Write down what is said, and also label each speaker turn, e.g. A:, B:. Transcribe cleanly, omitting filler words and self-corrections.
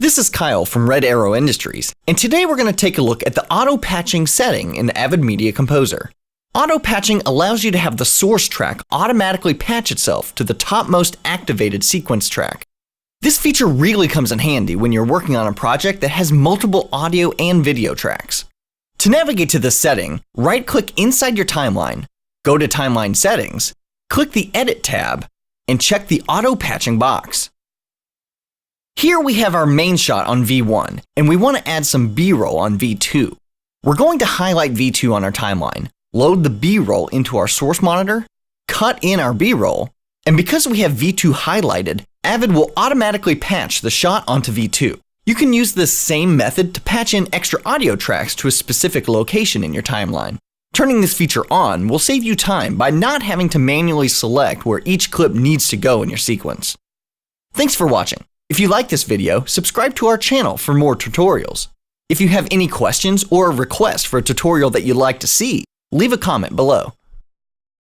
A: This is Kyle from Red Arrow Industries, and today we're going to take a look at the AutoPatching setting in Avid Media Composer. AutoPatching allows you to have the source track automatically patch itself to the topmost activated sequence track. This feature really comes in handy when you're working on a project that has multiple audio and video tracks. To navigate to this setting, right-click inside your timeline, go to Timeline Settings, click the Edit tab, and check the AutoPatching box. Here we have our main shot on V1, and we want to add some B-roll on V2. We're going to highlight V2 on our timeline, load the B-roll into our source monitor, cut in our B-roll, and because we have V2 highlighted, Avid will automatically patch the shot onto V2. You can use this same method to patch in extra audio tracks to a specific location in your timeline. Turning this feature on will save you time by not having to manually select where each clip needs to go in your sequence. Thanks for watching. If you like this video, subscribe to our channel for more tutorials. If you have any questions or a request for a tutorial that you'd like to see, leave a comment below.